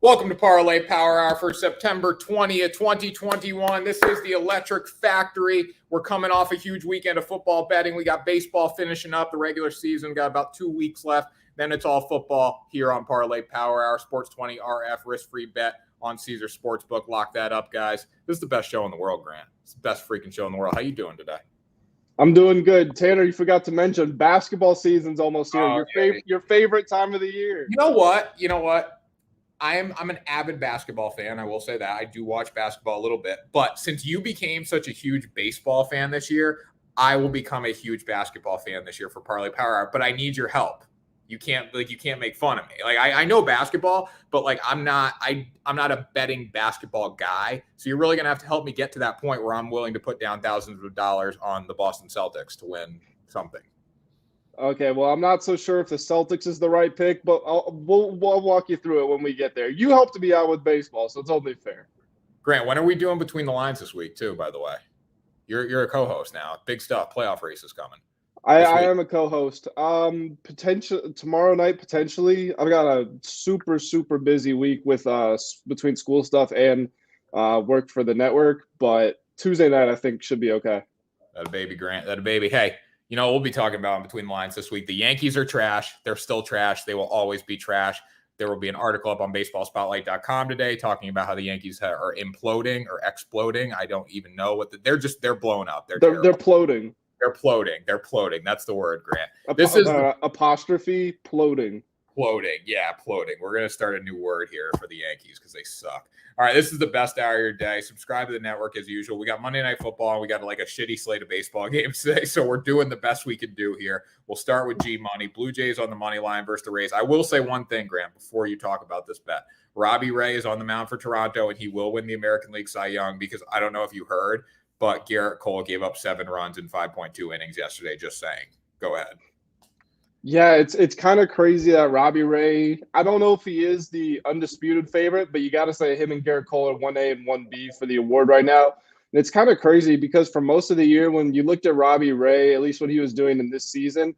Welcome to Parlay Power Hour for September 20th, 2021. This is the Electric Factory. We're coming off a huge weekend of football betting. We got baseball finishing up the regular season. Got about 2 weeks left. Then it's all football here on Parlay Power Hour. Sports 20 RF risk-free bet on Caesar Sportsbook. Lock that up, guys. This is the best show in the world, Grant. It's the best freaking show in the world. How you doing today? I'm doing good. Tanner, you forgot to mention basketball season's almost here. Your favorite time of the year. You know what? I'm an avid basketball fan. I will say that. I do watch basketball a little bit. But since you became such a huge baseball fan this year, I will become a huge basketball fan this year for Parlay Power Hour. But I need your help. You can't make fun of me. I know basketball, but I'm not a betting basketball guy. So you're really gonna have to help me get to that point where I'm willing to put down thousands of dollars on the Boston Celtics to win something. Okay, well, I'm not so sure if the Celtics is the right pick, but we'll walk you through it when we get there. You helped me out with baseball, so it's only fair. Grant, when are we doing Between the Lines this week, too, by the way? You're a co-host now. Big stuff. Playoff race is coming. I am a co-host. Tomorrow night, potentially. I've got a super, super busy week with between school stuff and work for the network, but Tuesday night I think should be okay. That a baby, Grant. That a baby. Hey, you know, we'll be talking about in Between the Lines this week. The Yankees are trash. They're still trash. They will always be trash. There will be an article up on baseballspotlight.com today talking about how the Yankees are imploding or exploding. I don't even know what they're blowing up. They're ploding. They're ploding. They're ploding. That's the word, Grant. This is apostrophe ploding. Ploding. Yeah, ploding. We're going to start a new word here for the Yankees because they suck. All right, this is the best hour of your day. Subscribe to the network as usual. We got Monday Night Football, and we got a shitty slate of baseball games today, so we're doing the best we can do here. We'll start with G-Money. Blue Jays on the money line versus the Rays. I will say one thing, Grant, before you talk about this bet. Robbie Ray is on the mound for Toronto, and he will win the American League Cy Young because I don't know if you heard, but Garrett Cole gave up 7 runs in 5.2 innings yesterday, just saying. Go ahead. Yeah, it's kind of crazy that Robbie Ray, I don't know if he is the undisputed favorite, but you got to say him and Garrett Cole are 1A and 1B for the award right now. And it's kind of crazy because for most of the year, when you looked at Robbie Ray, at least what he was doing in this season,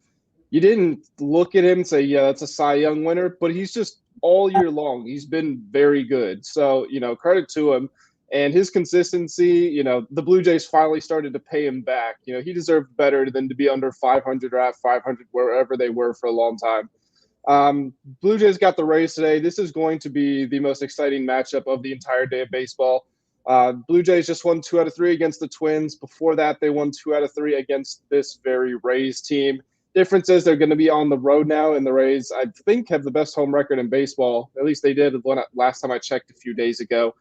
you didn't look at him and say, yeah, that's a Cy Young winner, but he's just all year long. He's been very good. So, credit to him. And his consistency, the Blue Jays finally started to pay him back. He deserved better than to be under 500 or at 500, wherever they were for a long time. Blue Jays got the Rays today. This is going to be the most exciting matchup of the entire day of baseball. Blue Jays just won 2 out of 3 against the Twins. Before that, they won 2 out of 3 against this very Rays team. Difference is they're going to be on the road now, and the Rays, I think, have the best home record in baseball. At least they did last time I checked a few days ago.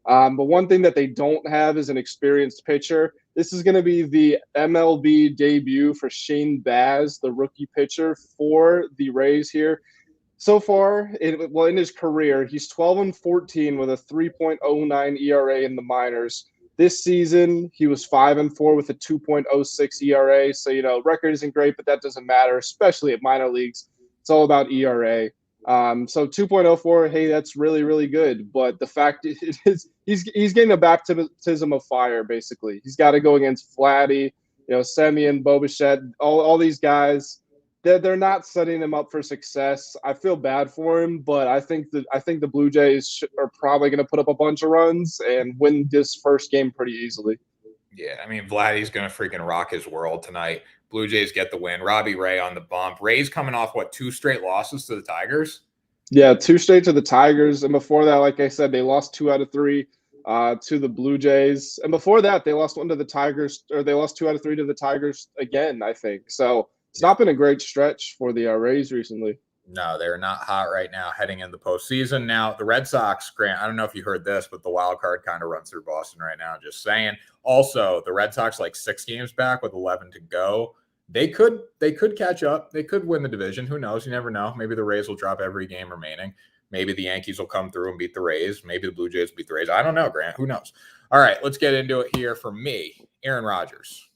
But one thing that they don't have is an experienced pitcher. This is going to be the MLB debut for Shane Baz, the rookie pitcher for the Rays here. So far, in his career, he's 12-14 with a 3.09 ERA in the minors. This season, he was 5-4 with a 2.06 ERA. So, record isn't great, but that doesn't matter, especially at minor leagues. It's all about ERA. So 2.04, hey, that's really, really good. But the fact is, he's getting a baptism of fire, basically. He's got to go against Vladdy, Semien, Bobichette, all these guys. They're not setting him up for success. I feel bad for him, but I think the Blue Jays are probably going to put up a bunch of runs and win this first game pretty easily. Yeah, I mean, Vladdy's going to freaking rock his world tonight. Blue Jays get the win. Robbie Ray on the bump. Rays coming off, 2 straight losses to the Tigers? Yeah, 2 straight to the Tigers. And before that, like I said, they lost 2 out of 3 to the Blue Jays. And before that, they lost 1 to the Tigers, or they lost 2 out of 3 to the Tigers again, I think. So it's not been a great stretch for the Rays recently. No, they're not hot right now heading into the postseason. Now, the Red Sox, Grant, I don't know if you heard this, but the wild card kind of runs through Boston right now, just saying. Also, the Red Sox 6 games back with 11 to go. They could catch up. They could win the division. Who knows? You never know. Maybe the Rays will drop every game remaining. Maybe the Yankees will come through and beat the Rays. Maybe the Blue Jays beat the Rays. I don't know, Grant. Who knows? All right, let's get into it here. For me, Aaron Rodgers.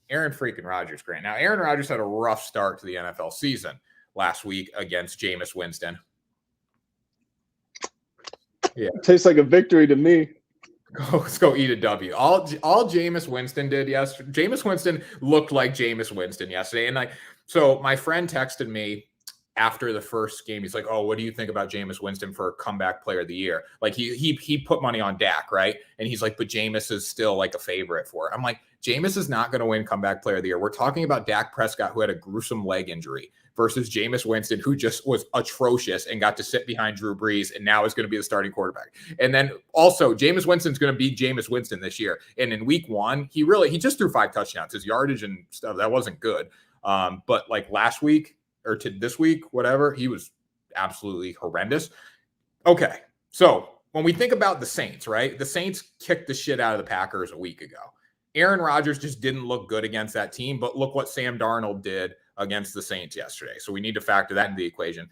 Aaron freaking Rodgers, Grant. Now, Aaron Rodgers had a rough start to the NFL season last week against Jameis Winston. Yeah, tastes like a victory to me. Let's go eat a W. All Jameis Winston did yesterday. Jameis Winston looked like Jameis Winston yesterday. And so my friend texted me after the first game, he's like, "Oh, what do you think about Jameis Winston for comeback player of the year?" Like he put money on Dak, right? And he's like, "But Jameis is still like a favorite for it." I'm like, Jameis is not going to win comeback player of the year. We're talking about Dak Prescott, who had a gruesome leg injury, versus Jameis Winston, who just was atrocious and got to sit behind Drew Brees and now is going to be the starting quarterback. And then also, Jameis Winston's going to be Jameis Winston this year. And in week 1, he just threw 5 touchdowns. His yardage and stuff, that wasn't good. But like last week, or to this week, whatever, he was absolutely horrendous. Okay, so when we think about the Saints, right? The Saints kicked the shit out of the Packers a week ago. Aaron Rodgers just didn't look good against that team, but look what Sam Darnold did against the Saints yesterday. So we need to factor that into the equation.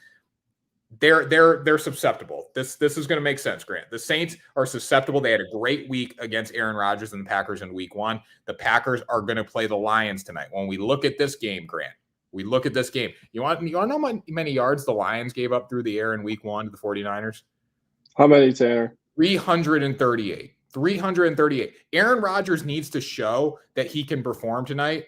They're susceptible. This is going to make sense, Grant. The Saints are susceptible. They had a great week against Aaron Rodgers and the Packers in week 1. The Packers are going to play the Lions tonight. When we look at this game, Grant, you want to know how many yards the Lions gave up through the air in week 1 to the 49ers? How many, Tanner? 338. 338. Aaron Rodgers needs to show that he can perform tonight,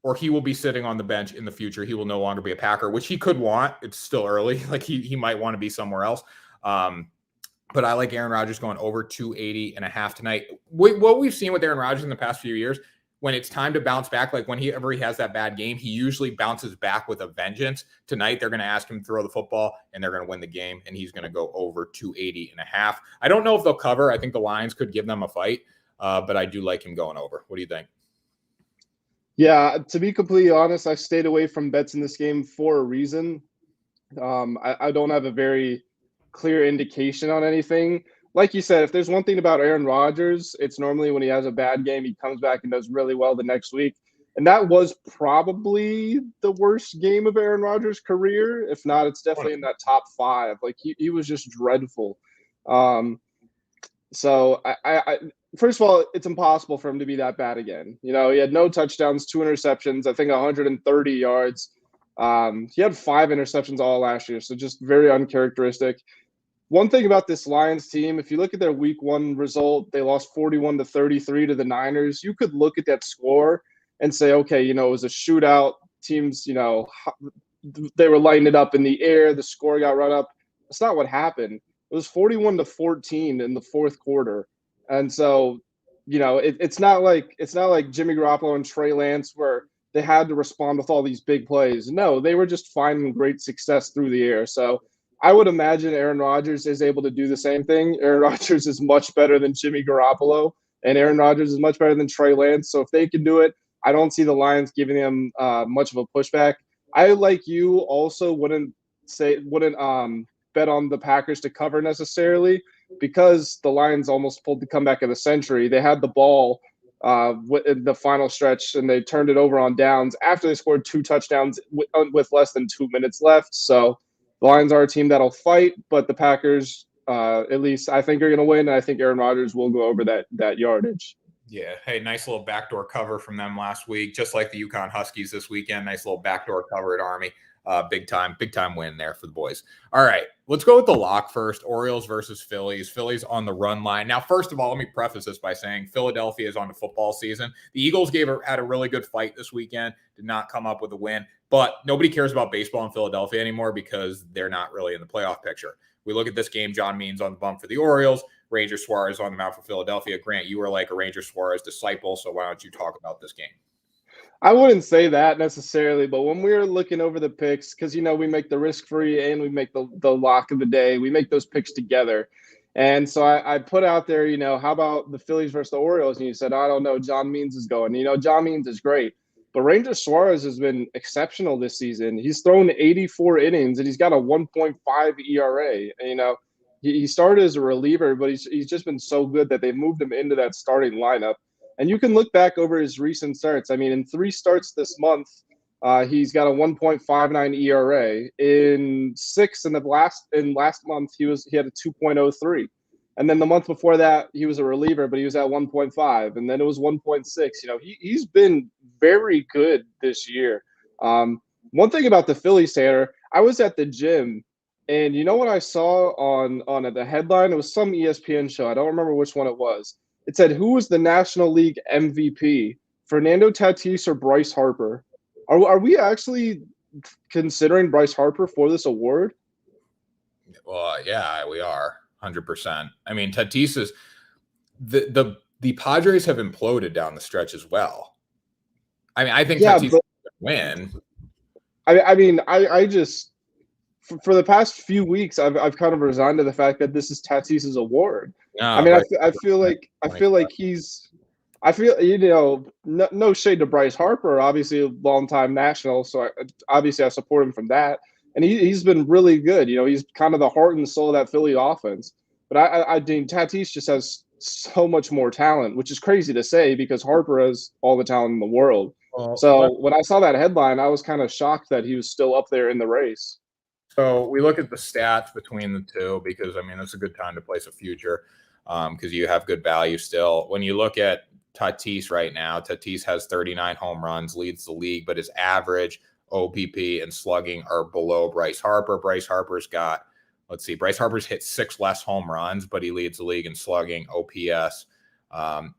or he will be sitting on the bench in the future. He will no longer be a Packer, which he could want. It's still early. Like he might want to be somewhere else. But I like Aaron Rodgers going over 280.5 tonight. What we've seen with Aaron Rodgers in the past few years, when it's time to bounce back, like whenever he has that bad game, he usually bounces back with a vengeance. Tonight, they're going to ask him to throw the football, and they're going to win the game, and he's going to go over 280.5. I don't know if they'll cover. I think the Lions could give them a fight, but I do like him going over. What do you think? Yeah, to be completely honest, I stayed away from bets in this game for a reason. I don't have a very clear indication on anything. Like you said, if there's one thing about Aaron Rodgers, it's normally when he has a bad game, he comes back and does really well the next week. And that was probably the worst game of Aaron Rodgers' career. If not, it's definitely in that top 5. Like he was just dreadful. So I first of all, it's impossible for him to be that bad again. You know, he had no touchdowns, 2 interceptions, I think 130 yards. He had 5 interceptions all last year, so just very uncharacteristic. One thing about this Lions team, if you look at their week 1 result, they lost 41-33 to the Niners. You could look at that score and say, okay, you know, it was a shootout. Teams, you know, they were lighting it up in the air. The score got run up. That's not what happened. It was 41-14 in the 4th quarter. And so, you know, it's not like Jimmy Garoppolo and Trey Lance where they had to respond with all these big plays. No, they were just finding great success through the air. So I would imagine Aaron Rodgers is able to do the same thing. Aaron Rodgers is much better than Jimmy Garoppolo, and Aaron Rodgers is much better than Trey Lance. So if they can do it, I don't see the Lions giving them much of a pushback. I, like you, also wouldn't bet on the Packers to cover necessarily, because the Lions almost pulled the comeback of the century. They had the ball in the final stretch, and they turned it over on downs after they scored 2 touchdowns with less than 2 minutes left. So the Lions are a team that'll fight, but the Packers, at least I think, are going to win, and I think Aaron Rodgers will go over that yardage. Yeah. Hey, nice little backdoor cover from them last week, just like the UConn Huskies this weekend. Nice little backdoor cover at Army. Big time win there for the boys. All right, let's go with the lock first. Orioles versus Phillies. Phillies on the run line. Now, first of all, let me preface this by saying Philadelphia is on the football season. The Eagles had a really good fight this weekend, did not come up with a win, but nobody cares about baseball in Philadelphia anymore because they're not really in the playoff picture. We look at this game, John Means on the bump for the Orioles, Ranger Suarez on the mound for Philadelphia. Grant, you were like a Ranger Suarez disciple, so why don't you talk about this game? I wouldn't say that necessarily, but when we're looking over the picks, because, you know, we make the risk-free and we make the lock of the day, we make those picks together. And so I put out there, you know, how about the Phillies versus the Orioles? And you said, I don't know, John Means is going. You know, John Means is great. But Ranger Suarez has been exceptional this season. He's thrown 84 innings, and he's got a 1.5 ERA. And, you know, he started as a reliever, but he's just been so good that they've moved him into that starting lineup. And you can look back over his recent starts. I mean, in 3 starts this month, he's got a 1.59 ERA. In 6 last month, he had a 2.03. And then the month before that, he was a reliever, but he was at 1.5. And then it was 1.6. You know, he's been very good this year. One thing about the Phillies, Tanner, I was at the gym, and you know what I saw on the headline? It was some ESPN show. I don't remember which one it was. It said, who was the National League MVP, Fernando Tatis or Bryce Harper? Are we actually considering Bryce Harper for this award? Well, yeah, we are 100%. I mean, Tatis is the Padres have imploded down the stretch as well. I mean, I think Yeah, Tatis but win. I mean, I just for the past few weeks, I've kind of resigned to the fact that this is Tatis's award. I No, mean, Bryce I feel like I feel no shade to Bryce Harper, obviously a longtime national, so obviously I support him from that, and he's been really good. He's kind of the heart and soul of that Philly offense. But I think Tatis just has so much more talent, which is crazy to say because Harper has all the talent in the world. So when I saw that headline, I was kind of shocked that he was still up there in the race. So we look at the stats between the two because, I mean, it's a good time to place a future because you have good value still. When you look at Tatis right now, Tatis has 39 home runs, leads the league, but his average OPP and slugging are below Bryce Harper. Bryce Harper's got, let's see, Bryce Harper's hit 6 less home runs, but he leads the league in slugging, OPS,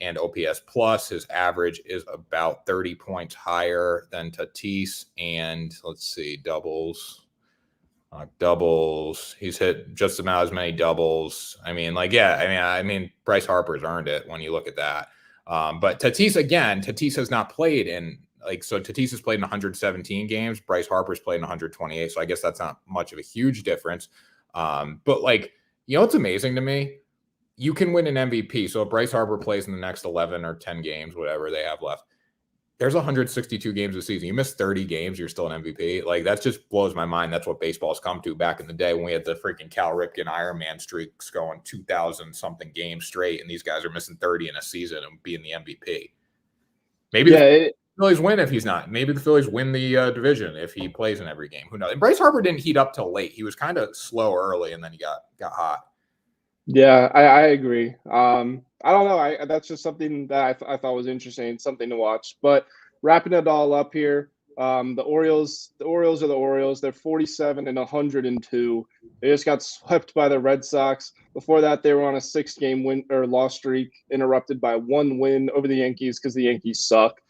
and OPS plus. His average is about 30 points higher than Tatis. And let's see, doubles. He's hit just about as many doubles. I mean, I mean, Bryce Harper's earned it when you look at that. But Tatis has not played so Tatis has played in 117 games. Bryce Harper's played in 128. So I guess that's not much of a huge difference. But what's amazing to me? You can win an MVP. So if Bryce Harper plays in the next 11 or 10 games, whatever they have left, there's 162 games a season. You miss 30 games, you're still an MVP. That just blows my mind. That's what baseball's come to back in the day when we had the freaking Cal Ripken Ironman streaks going 2,000 something games straight, and these guys are missing 30 in a season and being the MVP. Maybe the Phillies win if he's not. Maybe the Phillies win the division if he plays in every game. Who knows? And Bryce Harper didn't heat up till late. He was kind of slow early, and then he got hot. Yeah, I agree. I don't know. That's just something that I thought was interesting, something to watch. But wrapping it all up here, the Orioles are the Orioles. They're 47 and 102. They just got swept by the Red Sox. Before that, they were on a 6-game win or loss streak, interrupted by 1 win over the Yankees because the Yankees suck.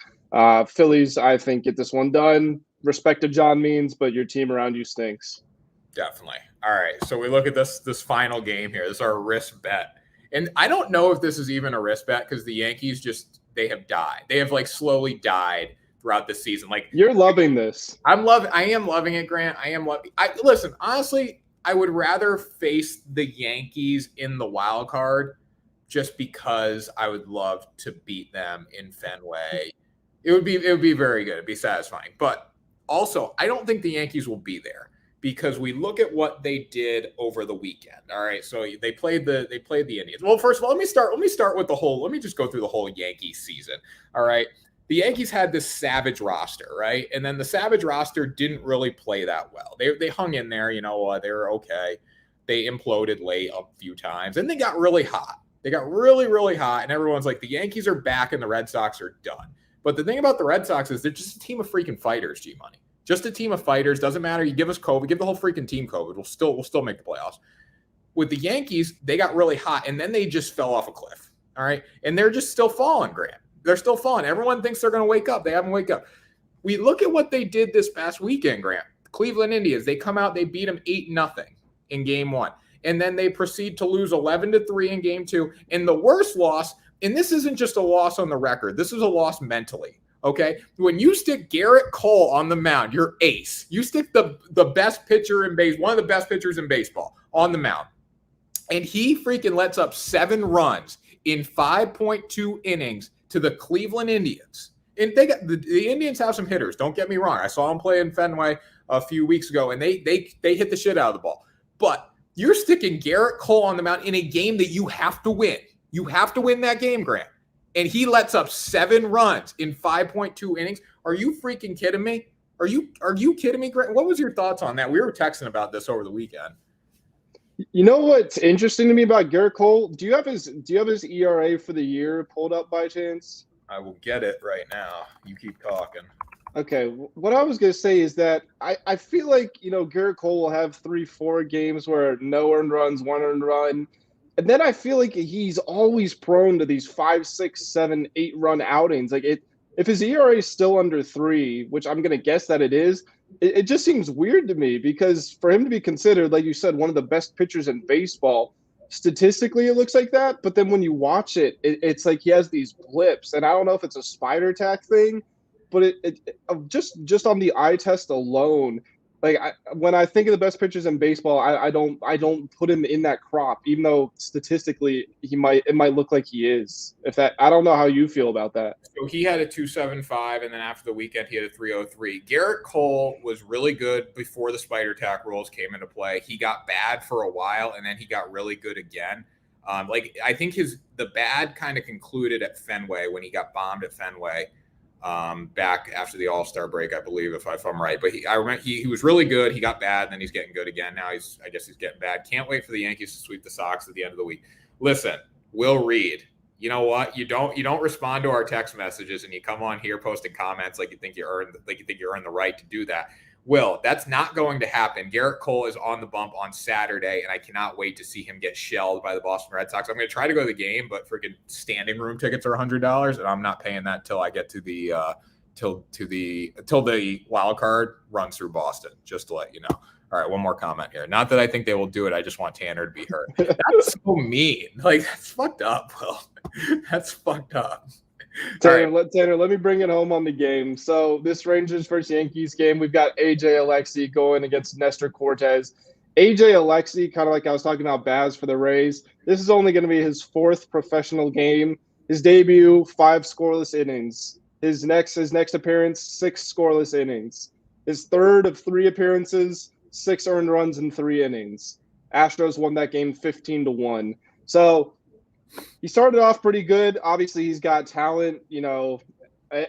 Phillies, I think, get this one done. Respect to John Means, but your team around you stinks. Definitely. All right. So we look at this final game here. This is our risk bet. And I don't know if this is even a risk bet because the Yankees they have died. They have slowly died throughout the season. You're loving this. I am loving it, Grant. Listen, honestly, I would rather face the Yankees in the wild card just because I would love to beat them in Fenway. It would be very good. It'd be satisfying. But also, I don't think the Yankees will be there because we look at what they did over the weekend. All right. So they played the Indians. Well, first of all, let me start with let me just go through the whole Yankees season. All right. The Yankees had this savage roster, right? And then the savage roster didn't really play that well. They hung in there, they were okay. They imploded late a few times and they got really hot. They got really, really hot. And everyone's like, the Yankees are back and the Red Sox are done. But the thing about the Red Sox is they're just a team of freaking fighters, G-Money. Just a team of fighters. Doesn't matter. You give us COVID, give the whole freaking team COVID. We'll still make the playoffs. With the Yankees, they got really hot and then they just fell off a cliff. All right. And they're just still falling, Grant. They're still falling. Everyone thinks they're going to wake up. They haven't wake up. We look at what they did this past weekend, Grant. Cleveland Indians, they come out, they beat them 8-0 in game 1. And then they proceed to lose 11-3 in game 2. And the worst loss, and this isn't just a loss on the record, this is a loss mentally. Okay, when you stick Garrett Cole on the mound, your ace. You stick the best pitcher in base, one of the best pitchers in baseball on the mound, and he freaking lets up 7 runs in 5.2 innings to the Cleveland Indians. And they got the Indians have some hitters. Don't get me wrong. I saw them play in Fenway a few weeks ago, and they hit the shit out of the ball. But you're sticking Garrett Cole on the mound in a game that you have to win. You have to win that game, Grant. And he lets up 7 runs in 5.2 innings. Are you freaking kidding me? Are you kidding me, Grant? What was your thoughts on that? We were texting about this over the weekend. You know what's interesting to me about Garrett Cole? Do you have his ERA for the year pulled up by chance? I will get it right now. You keep talking. Okay, what I was going to say is that I feel like, Garrett Cole will have 3-4 games where no earned runs, 1 earned run. And then I feel like he's always prone to these 5, 6, 7, 8 run outings. if his ERA is still under 3, which I'm going to guess that it is, it just seems weird to me because for him to be considered, like you said, one of the best pitchers in baseball, statistically it looks like that. But then when you watch it, it's like he has these blips. And I don't know if it's a spider tack thing, but just on the eye test alone, like when I think of the best pitchers in baseball, I don't put him in that crop, even though statistically it might look like he is. I don't know how you feel about that. So he had a 275, and then after the weekend, he had a 303. Garrett Cole was really good before the spider tack rules came into play. He got bad for a while, and then he got really good again. I think the bad kind of concluded at Fenway when he got bombed at Fenway. Back after the All-Star break, I believe, if I'm right. But I remember he was really good. He got bad, and then he's getting good again. Now I guess he's getting bad. Can't wait for the Yankees to sweep the Sox at the end of the week. Listen, Will Reed, you know what? You don't respond to our text messages, and you come on here posting comments like you think you earned the right to do that. Will, that's not going to happen. Garrett Cole is on the bump on Saturday, and I cannot wait to see him get shelled by the Boston Red Sox. I'm going to try to go to the game, but freaking standing room tickets are $100, and I'm not paying that till I get to the till the wild card runs through Boston. Just to let you know. All right, one more comment here. Not that I think they will do it. I just want Tanner to be hurt. That's so mean. Like, that's fucked up, Will. That's fucked up. Tanner, let me bring it home on the game. So this Rangers versus Yankees game, we've got AJ Alexy going against Nestor Cortez. AJ Alexy, kind of like I was talking about Baz for the Rays, this is only going to be his 4th professional game. His debut, 5 scoreless innings. His next appearance, 6 scoreless innings. His 3rd of 3 appearances, 6 earned runs in 3 innings. Astros won that game 15-1. So he started off pretty good. Obviously, he's got talent. You know,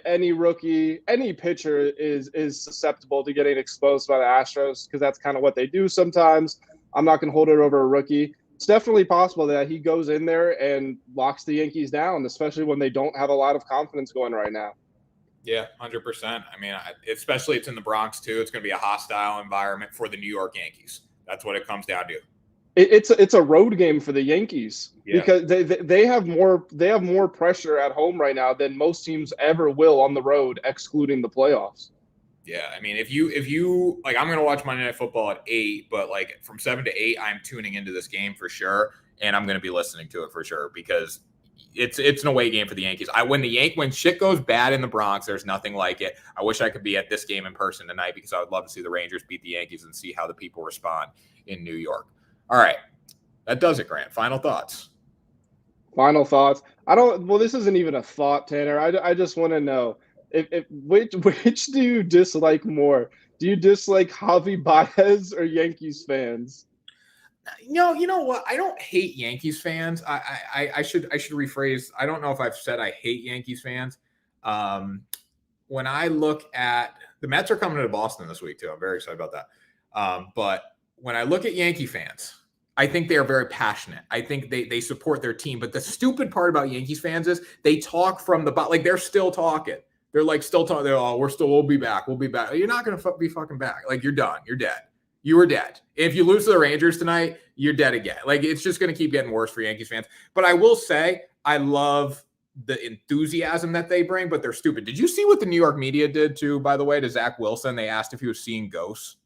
any rookie, any pitcher is susceptible to getting exposed by the Astros because that's kind of what they do sometimes. I'm not going to hold it over a rookie. It's definitely possible that he goes in there and locks the Yankees down, especially when they don't have a lot of confidence going right now. Yeah, 100%. I mean, especially it's in the Bronx too. It's going to be a hostile environment for the New York Yankees. That's what it comes down to. It's a road game for the Yankees because they have more pressure at home right now than most teams ever will on the road, excluding the playoffs. Yeah, I mean, if you like, I'm gonna watch Monday Night Football at 8, but like from 7 to 8, I'm tuning into this game for sure, and I'm gonna be listening to it for sure because it's an away game for the Yankees. When shit goes bad in the Bronx, there's nothing like it. I wish I could be at this game in person tonight because I would love to see the Rangers beat the Yankees and see how the people respond in New York. All right. That does it, Grant. Final thoughts. Final thoughts. Well, this isn't even a thought, Tanner. I just want to know which do you dislike more? Do you dislike Javi Baez or Yankees fans? You know what? I don't hate Yankees fans. I should rephrase. I don't know if I've said I hate Yankees fans. When I look at the Mets are coming to Boston this week too. I'm very excited about that. But when I look at Yankee fans, I think they are very passionate. I think they support their team. But the stupid part about Yankees fans is they talk from the bottom. Like they're still talking. They're like still talking. We'll be back. We'll be back. You're not going to be fucking back. Like you're done. You're dead. You were dead. If you lose to the Rangers tonight, you're dead again. Like it's just going to keep getting worse for Yankees fans. But I will say I love the enthusiasm that they bring, but they're stupid. Did you see what the New York media did too, by the way, to Zach Wilson? They asked if he was seeing ghosts.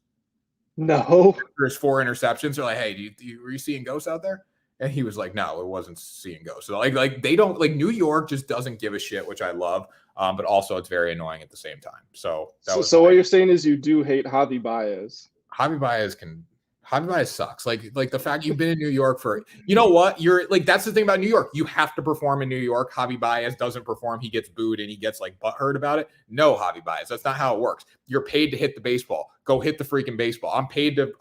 No. There's 4 interceptions. They're like, hey, were you seeing ghosts out there? And he was like, no, it wasn't seeing ghosts. So like they don't like New York just doesn't give a shit, which I love. But also it's very annoying at the same time. So what you're saying is you do hate Javi Baez. Javi Baez sucks. Like the fact you've been in New York for, you know what? You're like, that's the thing about New York. You have to perform in New York. Javi Baez doesn't perform. He gets booed and he gets like butthurt about it. No, Javi Baez. That's not how it works. You're paid to hit the baseball. Go hit the freaking baseball. I'm paid to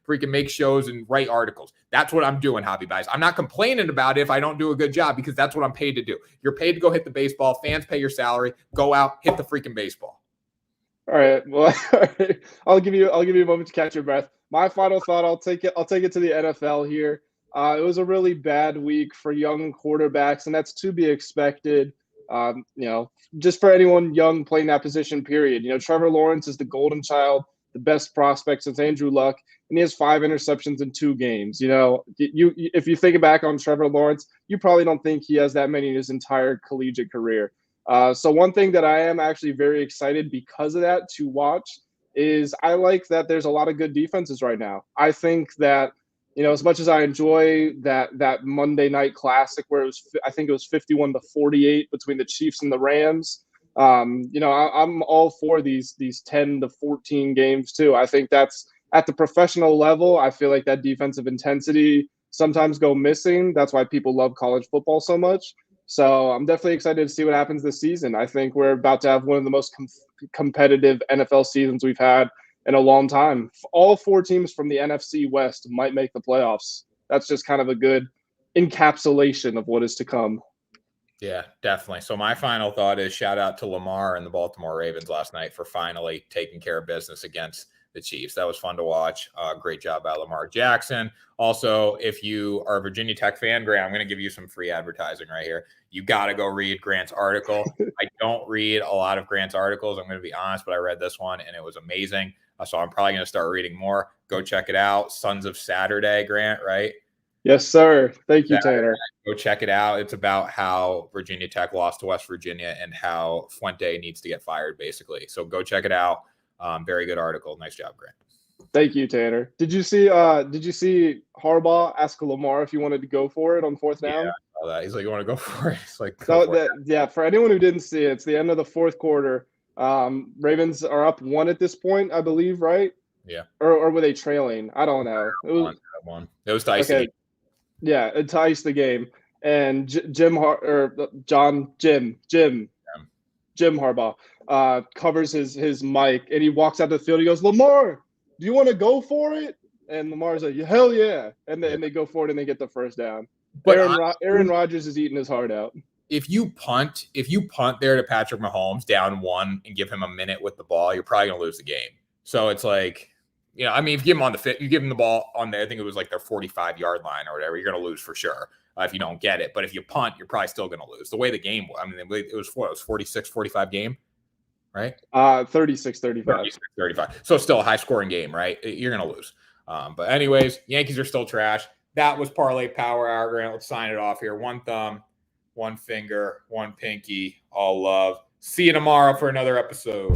freaking make shows and write articles. That's what I'm doing, Javi Baez. I'm not complaining about it if I don't do a good job because that's what I'm paid to do. You're paid to go hit the baseball. Fans pay your salary. Go out, hit the freaking baseball. All right. Well, I'll give you a moment to catch your breath. My final thought, I'll take it to the NFL here. It was a really bad week for young quarterbacks, and that's to be expected. Just for anyone young playing that position, period. Trevor Lawrence is the golden child, the best prospect since Andrew Luck, and he has 5 interceptions in 2 games. If you think back on Trevor Lawrence, you probably don't think he has that many in his entire collegiate career. So one thing that I am actually very excited because of that to watch is I like that there's a lot of good defenses right now. I think that, as much as I enjoy that Monday night classic where I think it was 51-48 between the Chiefs and the Rams. I'm all for these 10 to 14 games too. I think that's at the professional level. I feel like that defensive intensity sometimes go missing. That's why people love college football so much. So I'm definitely excited to see what happens this season. I think we're about to have one of the most competitive NFL seasons we've had in a long time. All 4 teams from the NFC West might make the playoffs. That's just kind of a good encapsulation of what is to come. Yeah, definitely. So my final thought is shout out to Lamar and the Baltimore Ravens last night for finally taking care of business against the Chiefs. That was fun to watch. Great job by Lamar Jackson. Also, if you are a Virginia Tech fan, Grant, I'm going to give you some free advertising right here. You got to go read Grant's article. I don't read a lot of Grant's articles. I'm going to be honest, but I read this one and it was amazing. So I'm probably going to start reading more. Go check it out. Sons of Saturday, Grant, right? Yes, sir. Thank you, Tanner. Go check it out. It's about how Virginia Tech lost to West Virginia and how Fuente needs to get fired, basically. So go check it out. Very good article. Nice job, Grant. Thank you, Tanner. Did you see Harbaugh ask Lamar if you wanted to go for it on 4th down? Yeah, I saw that. He's like, you want to go for it? He's like, for anyone who didn't see it, it's the end of the 4th quarter. Ravens are up 1 at this point, I believe, right? Yeah. Or were they trailing? I don't know. It was dicey. Okay. Yeah, it ties the game. And Jim Harbaugh covers his mic, and he walks out the field. He goes, Lamar, do you want to go for it? And Lamar's like, hell yeah. And they go for it, and they get the 1st down. But Aaron Rodgers is eating his heart out. If you punt there to Patrick Mahomes down 1 and give him a minute with the ball, you're probably going to lose the game. So it's like, if you give him you give him the ball on there, I think it was like their 45-yard line or whatever, you're going to lose for sure if you don't get it. But if you punt, you're probably still going to lose. The way the game was, it was 46-45 game, right? 36-35. 36-35. So still a high-scoring game, right? You're going to lose. But anyways, Yankees are still trash. That was Parlay Power Hour, Grant. Let's sign it off here. 1 thumb, 1 finger, 1 pinky, all love. See you tomorrow for another episode.